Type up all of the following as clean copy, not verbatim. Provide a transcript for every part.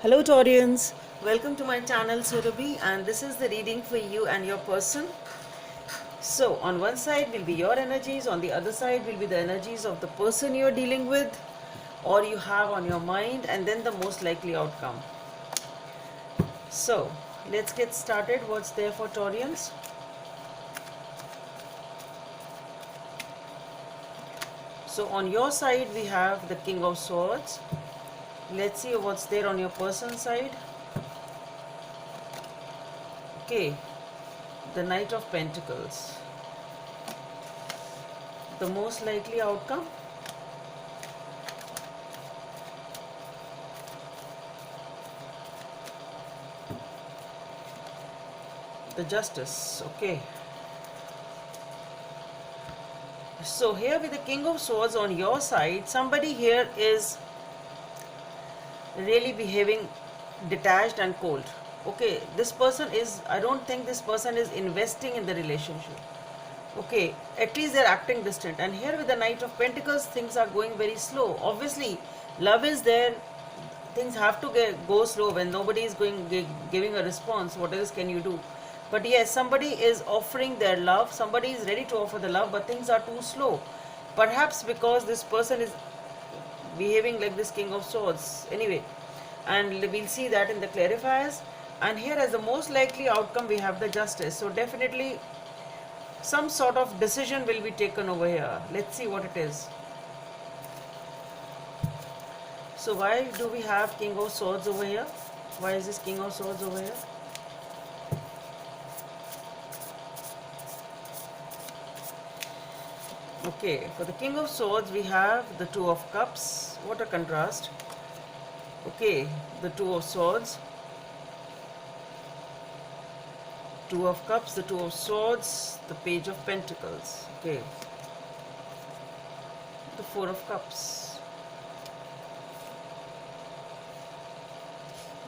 Hello Taurians, welcome to my channel Surabhi, and this is the reading for you and your person. So on one side will be your energies, on the other side will be the energies of the person you're dealing with or you have on your mind, and then the most likely outcome. So let's get started. What's there for Taurians? So on your side we have the King of Swords. Let's see what's there on your person's side. Okay, the Knight of Pentacles. The most likely outcome. The Justice. Okay. So here with the King of Swords on your side, somebody here is really behaving detached and cold. Okay, this person is, I don't think this person is investing in the relationship. Okay, at least they're acting distant. And here with the Knight of Pentacles, things are going very slow. Obviously, love is there. Things have to go slow when nobody is giving a response. What else can you do? But yes, somebody is offering their love. Somebody is ready to offer the love, but things are too slow. Perhaps because this person is behaving like this King of Swords. Anyway, and we'll see that in the clarifiers. And here as the most likely outcome we have the Justice. So definitely some sort of decision will be taken over here. Let's see what it is. So why do we have King of Swords over here? Why is this King of Swords over here? Okay, for the King of Swords we have the Two of Cups. What a contrast. Okay, the Two of Swords. Two of Cups, the Two of Swords, the Page of Pentacles. Okay. The Four of Cups.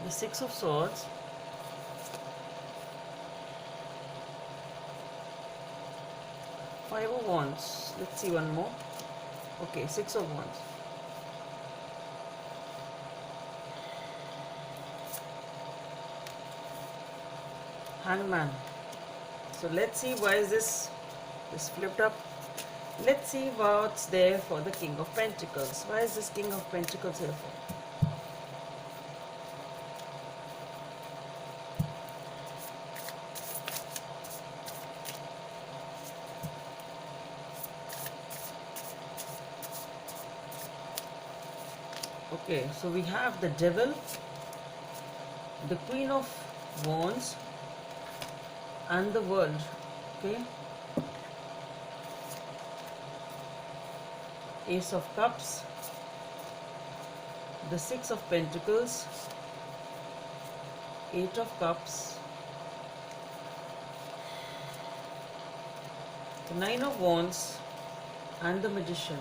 The Six of Swords. Five of Wands. Let's see one more. Okay, Six of Wands. Hangman. So let's see why is this flipped up. Let's see what's there for the King of Pentacles. Why is this King of Pentacles here for? Okay, so we have the Devil, the Queen of Wands, and the World. Okay, Ace of Cups, the Six of Pentacles, Eight of Cups, the Nine of Wands, and the Magician.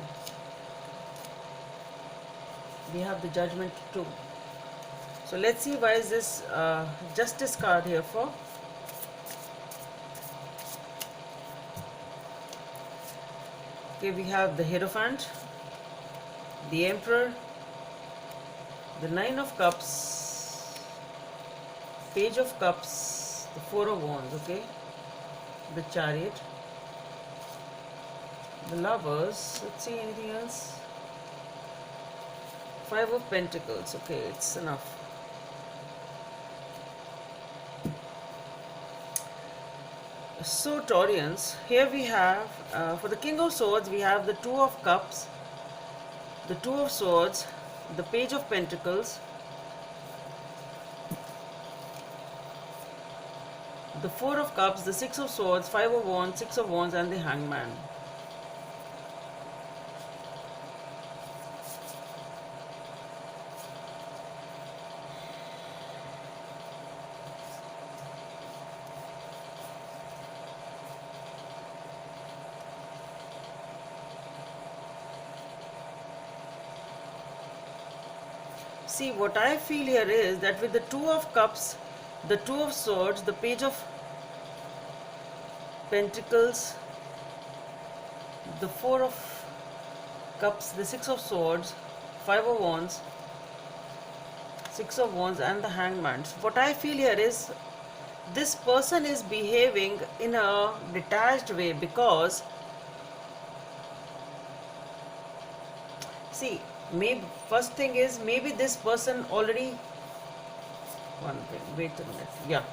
We have the Judgment too. So let's see why is this Justice card here for. Okay, we have the Hierophant, the Emperor, the Nine of Cups, Page of Cups, the Four of Wands, okay, the Chariot, the Lovers. Let's see anything else. Five of Pentacles. Okay, it's enough. So Taurians, here we have for the King of Swords we have the Two of Cups, the Two of Swords, the Page of Pentacles, the Four of Cups, the Six of Swords, Five of Wands, Six of Wands, and the Hangman. See, what I feel here is that with the Two of Cups, the Two of Swords, the Page of Pentacles, the Four of Cups, the Six of Swords, Five of Wands, Six of Wands and the Hangman. So what I feel here is this person is behaving in a detached way because, see, maybe first thing is maybe this person already, one thing, wait a minute, yeah.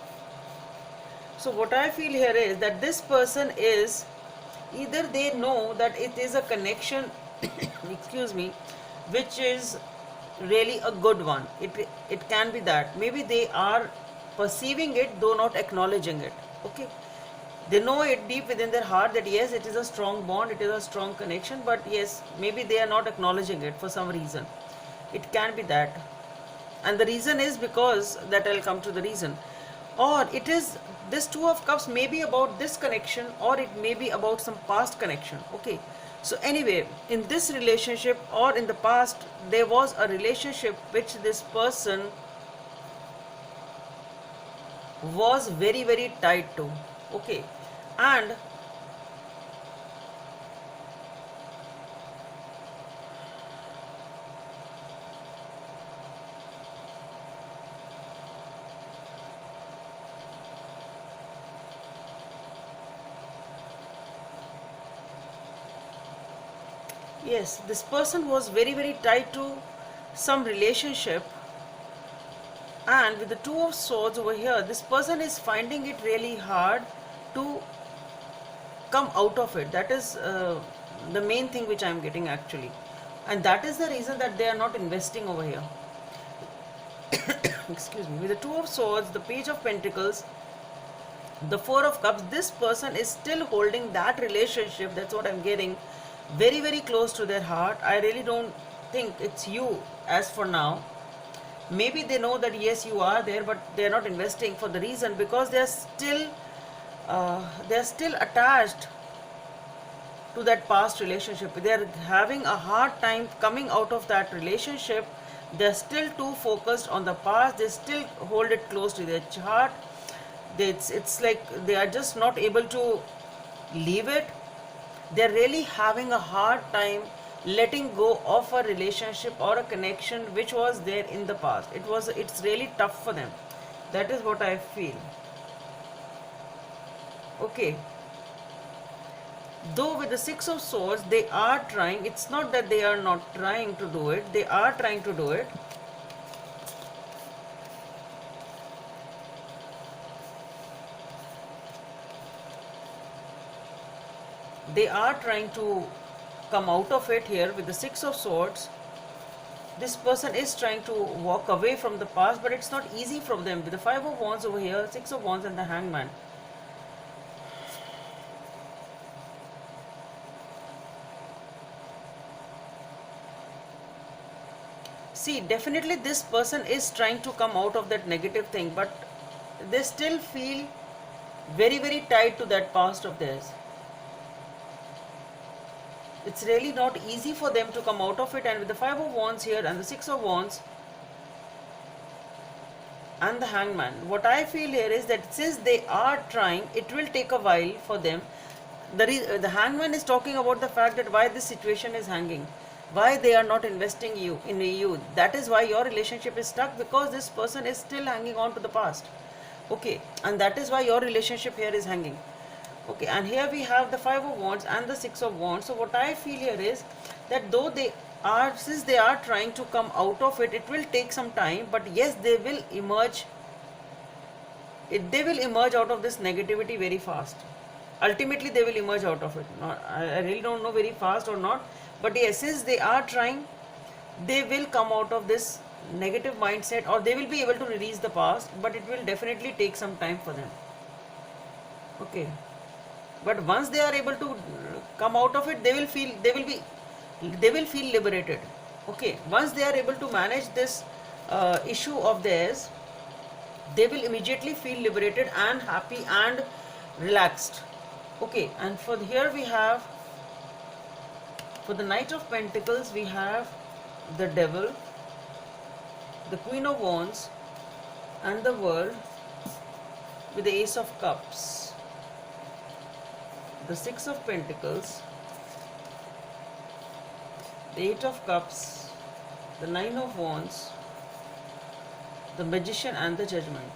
So what I feel here is that this person is, either they know that it is a connection, excuse me, which is really a good one. It can be that maybe they are perceiving it though not acknowledging it. Okay, they know it deep within their heart that yes, it is a strong bond, it is a strong connection, but yes, maybe they are not acknowledging it for some reason. It can be that, and the reason is because that, I'll come to the reason. Or it is this Two of Cups may be about this connection, or it may be about some past connection. Okay, so anyway, in this relationship or in the past, there was a relationship which this person was very very tied to. Okay, and yes, this person was very very tied to some relationship, and with the Two of Swords over here, this person is finding it really hard to come out of it. That is the main thing which I am getting actually, and that is the reason that they are not investing over here. Excuse me. With the Two of Swords, the Page of Pentacles, the Four of Cups, this person is still holding that relationship, that's what I'm getting, very very close to their heart. I really don't think it's you as for now. Maybe they know that yes, you are there, but they're not investing for the reason because they're still attached to that past relationship. They're having a hard time coming out of that relationship. They're still too focused on the past. They still hold it close to their heart. It's like they are just not able to leave it. They're really having a hard time letting go of a relationship or a connection which was there in the past. It's really tough for them. That is what I feel. Okay, though with the Six of Swords they are trying, it's not that they are not trying to do it, they are trying to do it. They are trying to come out of it here with the Six of Swords. This person is trying to walk away from the past, but it's not easy from them. With the Five of Wands over here, Six of Wands and the Hangman. See, definitely this person is trying to come out of that negative thing, but they still feel very very tied to that past of theirs. It's really not easy for them to come out of it, and with the Five of Wands here and the Six of Wands and the Hangman, what I feel here is that since they are trying, it will take a while for them. The Hangman is talking about the fact that why this situation is hanging, why they are not investing in you. That is why your relationship is stuck, because this person is still hanging on to the past. Okay, and that is why your relationship here is hanging. Okay, and here we have the Five of Wands and the Six of Wands. So what I feel here is that though they are, since they are trying to come out of it, it will take some time, but yes, they will emerge. They will emerge out of this negativity very fast. Ultimately they will emerge out of it. I really don't know very fast or not, but yes, since they are trying, they will come out of this negative mindset, or they will be able to release the past, but it will definitely take some time for them. Okay, but once they are able to come out of it, they will feel liberated. Okay, once they are able to manage this issue of theirs, they will immediately feel liberated and happy and relaxed. Okay, and for here we have, for the Knight of Pentacles, we have the Devil, the Queen of Wands and the World, with the Ace of Cups, the Six of Pentacles, the Eight of Cups, the Nine of Wands, the Magician and the Judgment.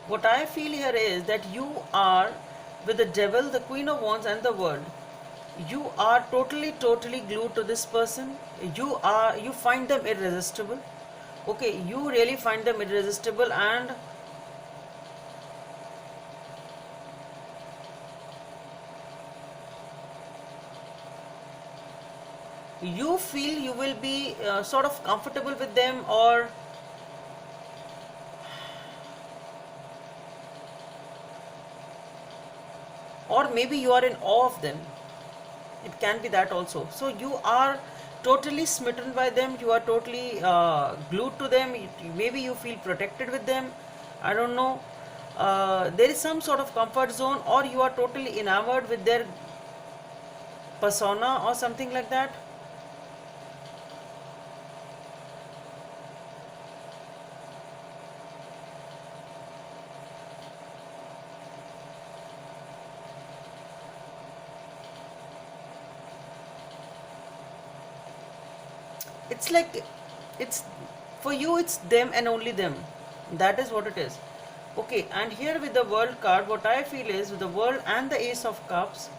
What I feel here is that you are with the Devil, the Queen of Wands, and the World. You are totally glued to this person. You find them irresistible. Okay, you really find them irresistible, and you feel you will be sort of comfortable with them, or maybe you are in awe of them. It can be that also. So you are totally smitten by them. You are totally glued to them. Maybe you feel protected with them. I don't know. There is some sort of comfort zone, or you are totally enamored with their persona or something like that. It's like, it's for you, it's them and only them. That is what it is. Okay, and here with the World card, what I feel is with the World and the Ace of Cups,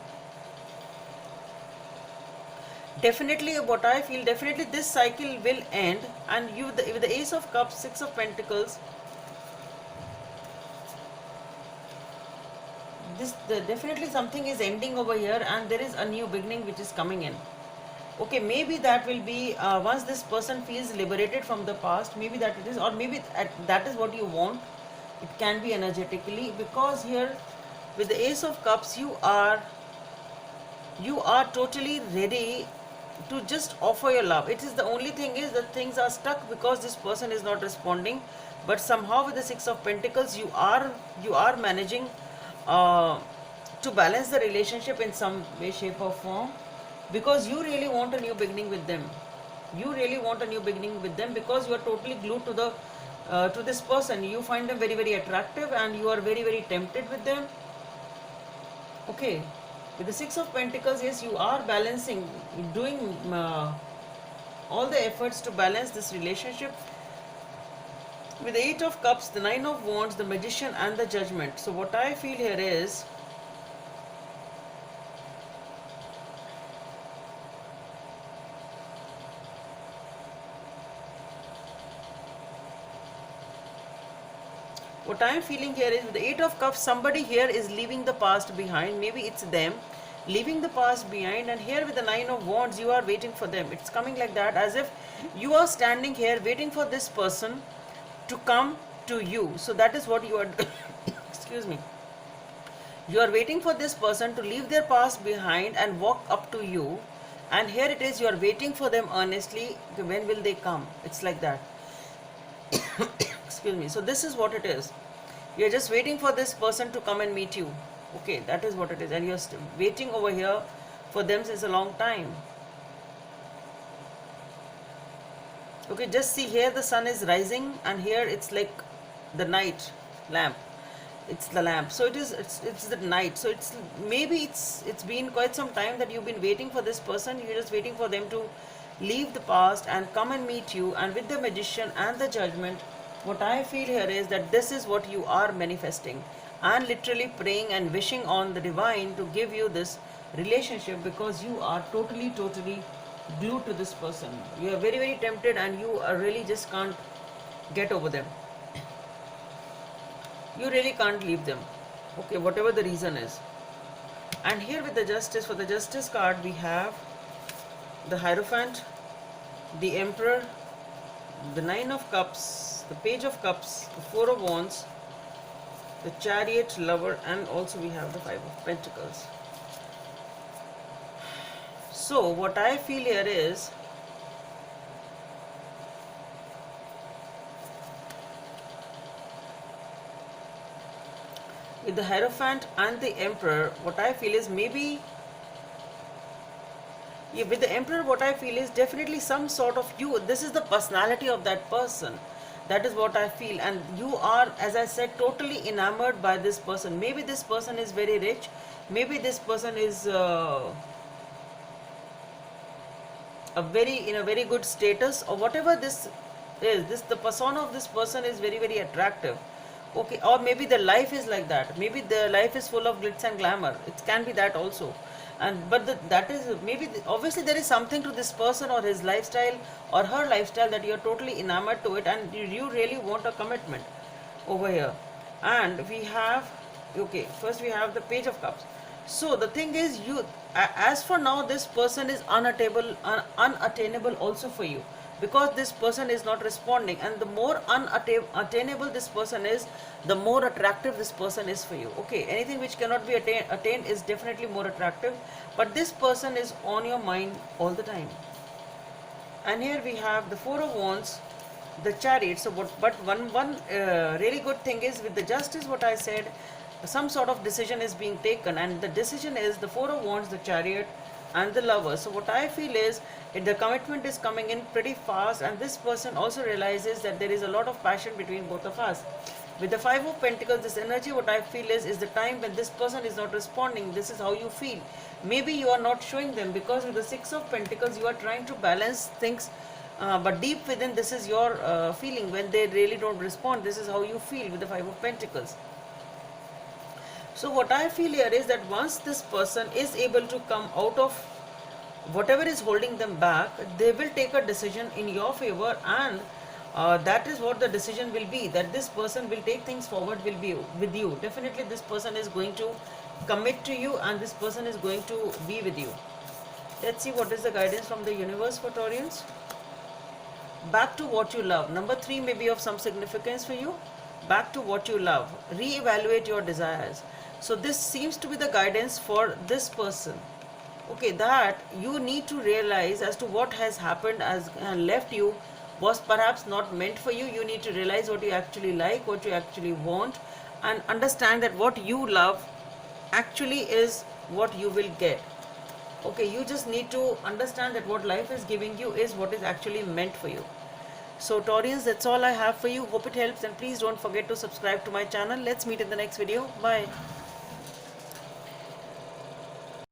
definitely what I feel, definitely this cycle will end, and you with the Ace of Cups, Six of Pentacles, definitely something is ending over here, and there is a new beginning which is coming in. Okay, maybe that will be once this person feels liberated from the past, maybe that it is, or maybe that is what you want. It can be energetically, because here with the Ace of Cups, you are totally ready to just offer your love. It is the only thing is that things are stuck because this person is not responding, but somehow with the Six of Pentacles, you are managing to balance the relationship in some way, shape or form, because you really want a new beginning with them. You really want a new beginning with them, because you are totally glued to this person. You find them very attractive, and you are very tempted with them. Okay, with the Six of Pentacles, yes, you are balancing, doing all the efforts to balance this relationship. With the Eight of Cups, the Nine of Wands, the Magician and the Judgment. So what I feel here is, what I am feeling here is with the Eight of Cups, somebody here is leaving the past behind. Maybe it's them leaving the past behind, and here with the Nine of Wands, you are waiting for them. It's coming like that, as if you are standing here waiting for this person to come to you. So that is what you are excuse me, you are waiting for this person to leave their past behind and walk up to you, and here it is, you are waiting for them earnestly. When will they come? It's like that. Excuse me. So this is what it is. You're just waiting for this person to come and meet you. Okay, that is what it is, and you're waiting over here for them since a long time. Okay, just see here, the sun is rising, and here it's like the night lamp. It's the lamp. So it's the night. So it's maybe it's been quite some time that you've been waiting for this person. You're just waiting for them to leave the past and come and meet you. And with the Magician and the Judgment, what I feel here is that this is what you are manifesting, and literally praying and wishing on the divine to give you this relationship, because you are totally glued to this person. You are very tempted, and you are really just can't get over them. You really can't leave them. Okay, whatever the reason is. And here with the Justice, for the Justice card, we have the Hierophant, the Emperor, the Nine of Cups, the Page of Cups, the Four of Wands, the Chariot, Lover, and also we have the Five of Pentacles. So what I feel here is, with the Hierophant and the Emperor, what I feel is maybe, yeah, with the Emperor, what I feel is definitely some sort of this is the personality of that person. That is what I feel. And you are, as I said, totally enamored by this person. Maybe this person is very rich. Maybe this person is in a very good status, or whatever this is, this the persona of this person is very, very attractive. Okay, or maybe the life is like that, maybe the life is full of glitz and glamour, it can be that also. And but that is maybe obviously there is something to this person or his lifestyle or her lifestyle that you are totally enamored to it, and you really want a commitment over here. And we have, okay, first we have the Page of Cups. So the thing is, as for now, this person is unattainable also for you, because this person is not responding, and the more unattainable this person is, the more attractive this person is for you. Okay, anything which cannot be attained is definitely more attractive, but this person is on your mind all the time. And here we have the Four of Wands, the Chariot. So but one really good thing is, with the Justice, what I said, some sort of decision is being taken, and the decision is the Four of Wands, the Chariot, and the Lover. So what I feel is, the commitment is coming in pretty fast, and this person also realizes that there is a lot of passion between both of us. With the Five of Pentacles, this energy, what I feel is the time when this person is not responding. This is how you feel. Maybe you are not showing them, because with the Six of Pentacles, you are trying to balance things, but deep within, this is your feeling. When they really don't respond, this is how you feel with the Five of Pentacles. So what I feel here is that once this person is able to come out of whatever is holding them back, they will take a decision in your favor, and that is what the decision will be, that this person will take things forward, will be with you. Definitely this person is going to commit to you, and this person is going to be with you. Let's see what is the guidance from the universe for Taurians. Back to what you love. Number 3 may be of some significance for you. Back to what you love. Re-evaluate your desires. So this seems to be the guidance for this person. Okay, that you need to realize as to what has happened as left you was perhaps not meant for you. You need to realize what you actually like, what you actually want, and understand that what you love actually is what you will get. Okay, you just need to understand that what life is giving you is what is actually meant for you. So Taurians, that's all I have for you. Hope it helps, and please don't forget to subscribe to my channel. Let's meet in the next video. Bye.